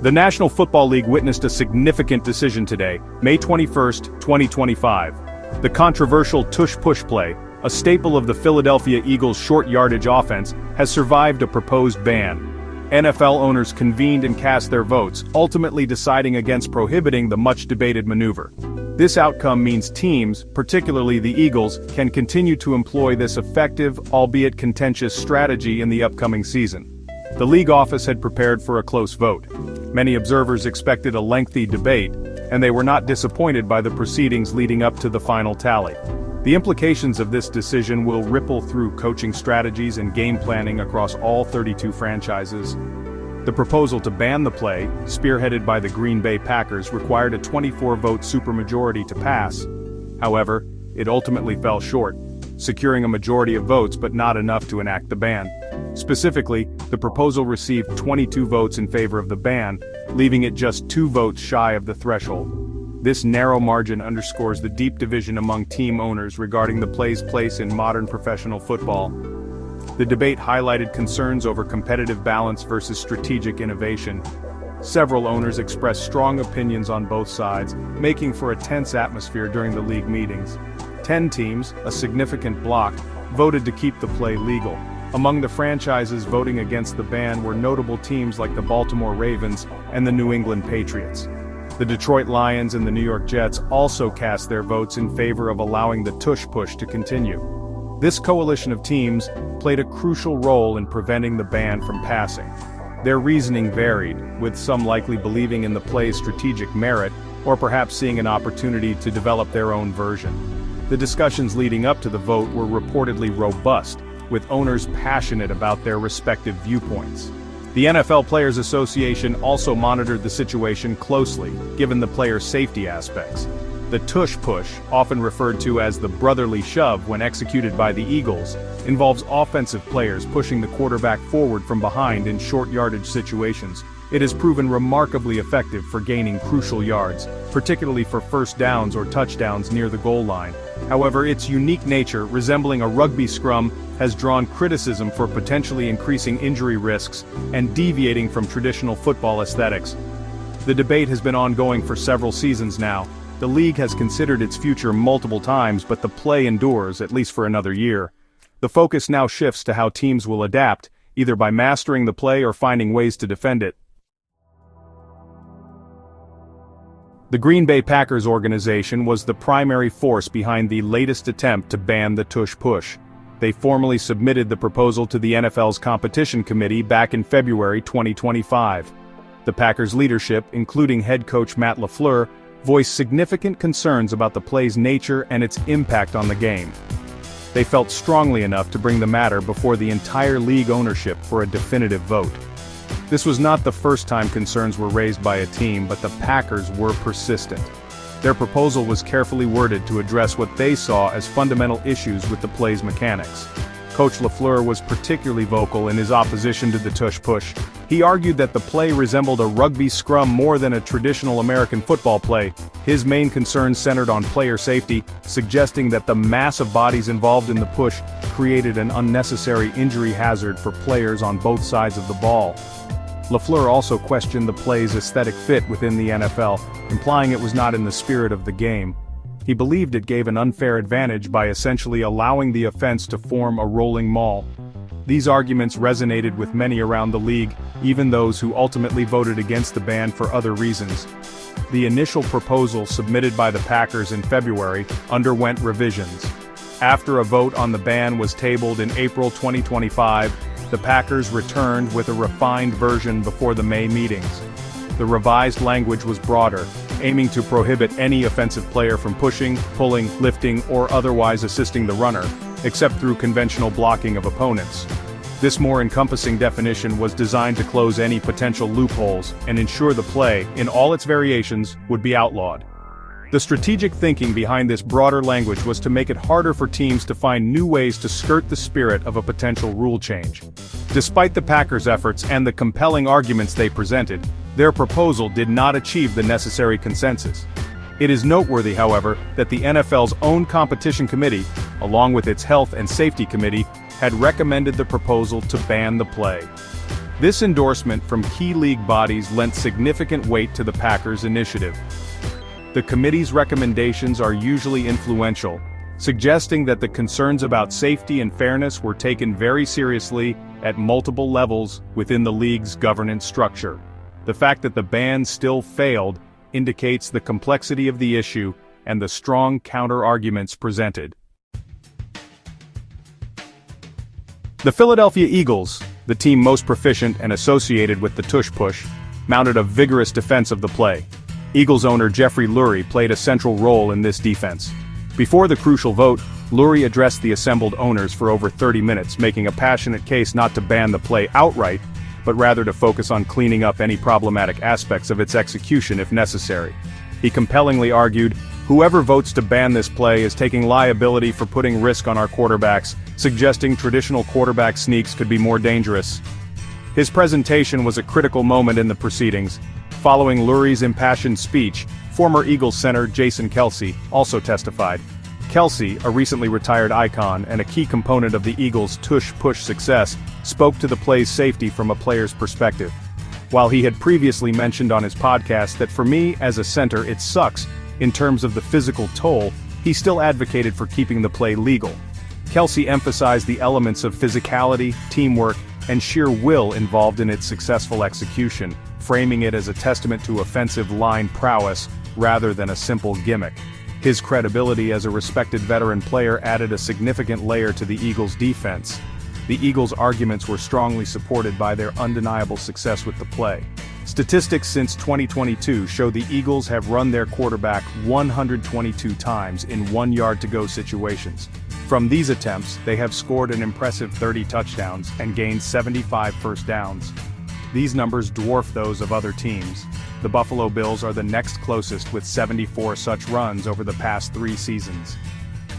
The National Football League witnessed a significant decision today, May 21, 2025. The controversial tush-push play, a staple of the Philadelphia Eagles' short-yardage offense, has survived a proposed ban. NFL owners convened and cast their votes, ultimately deciding against prohibiting the much-debated maneuver. This outcome means teams, particularly the Eagles, can continue to employ this effective, albeit contentious strategy in the upcoming season. The league office had prepared for a close vote. Many observers expected a lengthy debate, and they were not disappointed by the proceedings leading up to the final tally. The implications of this decision will ripple through coaching strategies and game planning across all 32 franchises. The proposal to ban the play, spearheaded by the Green Bay Packers, required a 24-vote supermajority to pass. However, it ultimately fell short, securing a majority of votes but not enough to enact the ban. Specifically, the proposal received 22 votes in favor of the ban, leaving it just 2 votes shy of the threshold. This narrow margin underscores the deep division among team owners regarding the play's place in modern professional football. The debate highlighted concerns over competitive balance versus strategic innovation. Several owners expressed strong opinions on both sides, making for a tense atmosphere during the league meetings. 10 teams, a significant bloc, voted to keep the play legal. Among the franchises voting against the ban were notable teams like the Baltimore Ravens and the New England Patriots. The Detroit Lions and the New York Jets also cast their votes in favor of allowing the tush-push to continue. This coalition of teams played a crucial role in preventing the ban from passing. Their reasoning varied, with some likely believing in the play's strategic merit, or perhaps seeing an opportunity to develop their own version. The discussions leading up to the vote were reportedly robust, with owners passionate about their respective viewpoints. The NFL Players Association also monitored the situation closely, given the players' safety aspects. The tush-push, often referred to as the brotherly shove when executed by the Eagles, involves offensive players pushing the quarterback forward from behind in short yardage situations. It has proven remarkably effective for gaining crucial yards, particularly for first downs or touchdowns near the goal line. However, its unique nature, resembling a rugby scrum, has drawn criticism for potentially increasing injury risks and deviating from traditional football aesthetics. The debate has been ongoing for several seasons now. The league has considered its future multiple times, but the play endures, at least for another year. The focus now shifts to how teams will adapt, either by mastering the play or finding ways to defend it. The Green Bay Packers organization was the primary force behind the latest attempt to ban the tush-push. They formally submitted the proposal to the NFL's competition committee back in February 2025. The Packers' leadership, including head coach Matt LaFleur, voiced significant concerns about the play's nature and its impact on the game. They felt strongly enough to bring the matter before the entire league ownership for a definitive vote. This was not the first time concerns were raised by a team, but the Packers were persistent. Their proposal was carefully worded to address what they saw as fundamental issues with the play's mechanics. Coach LaFleur was particularly vocal in his opposition to the tush-push. He argued that the play resembled a rugby scrum more than a traditional American football play. His main concerns centered on player safety, suggesting that the mass of bodies involved in the push created an unnecessary injury hazard for players on both sides of the ball. LaFleur also questioned the play's aesthetic fit within the NFL, implying it was not in the spirit of the game. He believed it gave an unfair advantage by essentially allowing the offense to form a rolling maul. These arguments resonated with many around the league, even those who ultimately voted against the ban for other reasons. The initial proposal submitted by the Packers in February underwent revisions. After a vote on the ban was tabled in April 2025, the Packers returned with a refined version before the May meetings. The revised language was broader, aiming to prohibit any offensive player from pushing, pulling, lifting, or otherwise assisting the runner, except through conventional blocking of opponents. This more encompassing definition was designed to close any potential loopholes and ensure the play, in all its variations, would be outlawed. The strategic thinking behind this broader language was to make it harder for teams to find new ways to skirt the spirit of a potential rule change. Despite the Packers' efforts and the compelling arguments they presented, their proposal did not achieve the necessary consensus. It is noteworthy, however, that the NFL's own competition committee, along with its health and safety committee, had recommended the proposal to ban the play. This endorsement from key league bodies lent significant weight to the Packers' initiative. The committee's recommendations are usually influential, suggesting that the concerns about safety and fairness were taken very seriously at multiple levels within the league's governance structure. The fact that the ban still failed indicates the complexity of the issue and the strong counter-arguments presented. The Philadelphia Eagles, the team most proficient and associated with the Tush push, mounted a vigorous defense of the play. Eagles owner Jeffrey Lurie played a central role in this defense. Before the crucial vote, Lurie addressed the assembled owners for over 30 minutes, making a passionate case not to ban the play outright, but rather to focus on cleaning up any problematic aspects of its execution if necessary. He compellingly argued, "Whoever votes to ban this play is taking liability for putting risk on our quarterbacks, suggesting traditional quarterback sneaks could be more dangerous." His presentation was a critical moment in the proceedings. Following Lurie's impassioned speech, former Eagles center Jason Kelce also testified. Kelce, a recently retired icon and a key component of the Eagles' tush-push success, spoke to the play's safety from a player's perspective. While he had previously mentioned on his podcast that for me as a center it sucks in terms of the physical toll, he still advocated for keeping the play legal. Kelce emphasized the elements of physicality, teamwork, and sheer will involved in its successful execution, framing it as a testament to offensive line prowess rather than a simple gimmick. His credibility as a respected veteran player added a significant layer to the Eagles' defense. The Eagles' arguments were strongly supported by their undeniable success with the play. Statistics since 2022 show the Eagles have run their quarterback 122 times in 1-yard-to-go situations. From these attempts, they have scored an impressive 30 touchdowns and gained 75 first downs. These numbers dwarf those of other teams. The Buffalo Bills are the next closest with 74 such runs over the past 3 seasons.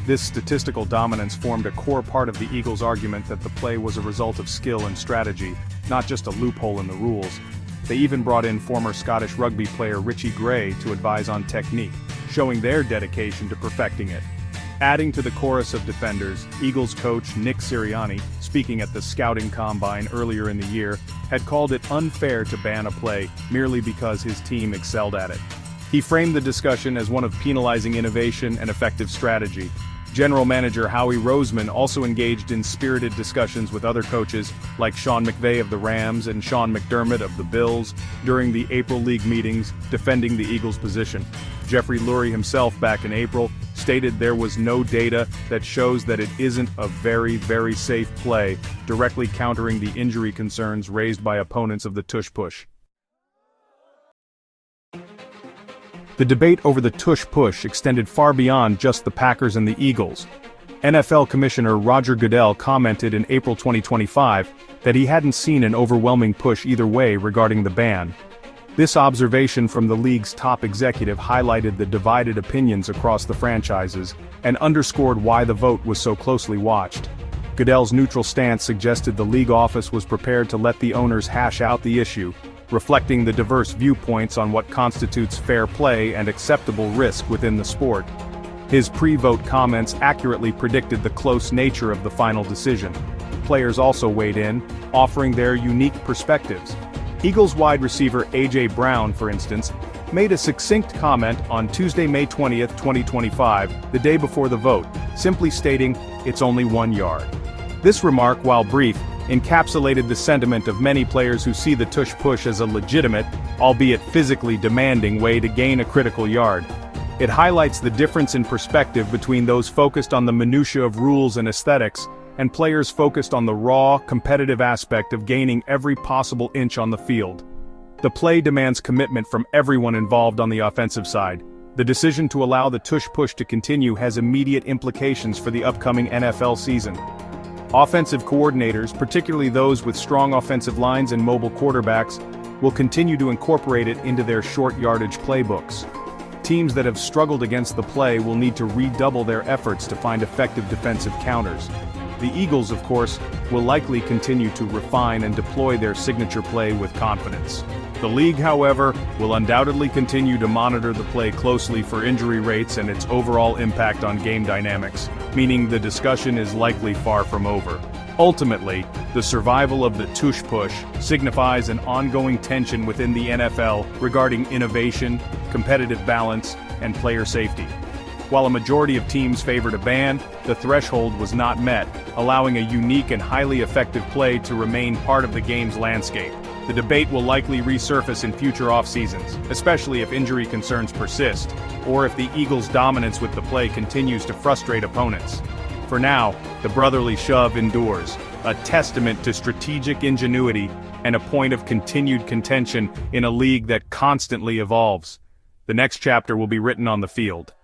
This statistical dominance formed a core part of the Eagles' argument that the play was a result of skill and strategy, not just a loophole in the rules. They even brought in former Scottish rugby player Richie Gray to advise on technique, showing their dedication to perfecting it. Adding to the chorus of defenders, Eagles coach Nick Sirianni, speaking at the scouting combine earlier in the year, had called it unfair to ban a play merely because his team excelled at it. He framed the discussion as one of penalizing innovation and effective strategy. General Manager Howie Roseman also engaged in spirited discussions with other coaches like Sean McVay of the Rams and Sean McDermott of the Bills during the April League meetings defending the Eagles' position. Jeffrey Lurie himself back in April stated there was no data that shows that it isn't a very, very safe play, directly countering the injury concerns raised by opponents of the tush push. The debate over the tush push extended far beyond just the Packers and the Eagles. NFL Commissioner Roger Goodell commented in April 2025 that he hadn't seen an overwhelming push either way regarding the ban. This observation from the league's top executive highlighted the divided opinions across the franchises and underscored why the vote was so closely watched. Goodell's neutral stance suggested the league office was prepared to let the owners hash out the issue, reflecting the diverse viewpoints on what constitutes fair play and acceptable risk within the sport. His pre-vote comments accurately predicted the close nature of the final decision. Players also weighed in, offering their unique perspectives. Eagles wide receiver A.J. Brown, for instance, made a succinct comment on Tuesday, May 20, 2025, the day before the vote, simply stating, "It's only 1 yard." This remark, while brief, encapsulated the sentiment of many players who see the tush push as a legitimate, albeit physically demanding way to gain a critical yard. It highlights the difference in perspective between those focused on the minutiae of rules and aesthetics, and players focused on the raw, competitive aspect of gaining every possible inch on the field. The play demands commitment from everyone involved on the offensive side. The decision to allow the tush push to continue has immediate implications for the upcoming NFL season. Offensive coordinators, particularly those with strong offensive lines and mobile quarterbacks, will continue to incorporate it into their short yardage playbooks. Teams that have struggled against the play will need to redouble their efforts to find effective defensive counters. The Eagles, of course, will likely continue to refine and deploy their signature play with confidence. The league, however, will undoubtedly continue to monitor the play closely for injury rates and its overall impact on game dynamics, meaning the discussion is likely far from over. Ultimately, the survival of the Tush push signifies an ongoing tension within the NFL regarding innovation, competitive balance, and player safety. While a majority of teams favored a ban, the threshold was not met, allowing a unique and highly effective play to remain part of the game's landscape. The debate will likely resurface in future off-seasons, especially if injury concerns persist, or if the Eagles' dominance with the play continues to frustrate opponents. For now, the brotherly shove endures, a testament to strategic ingenuity and a point of continued contention in a league that constantly evolves. The next chapter will be written on the field.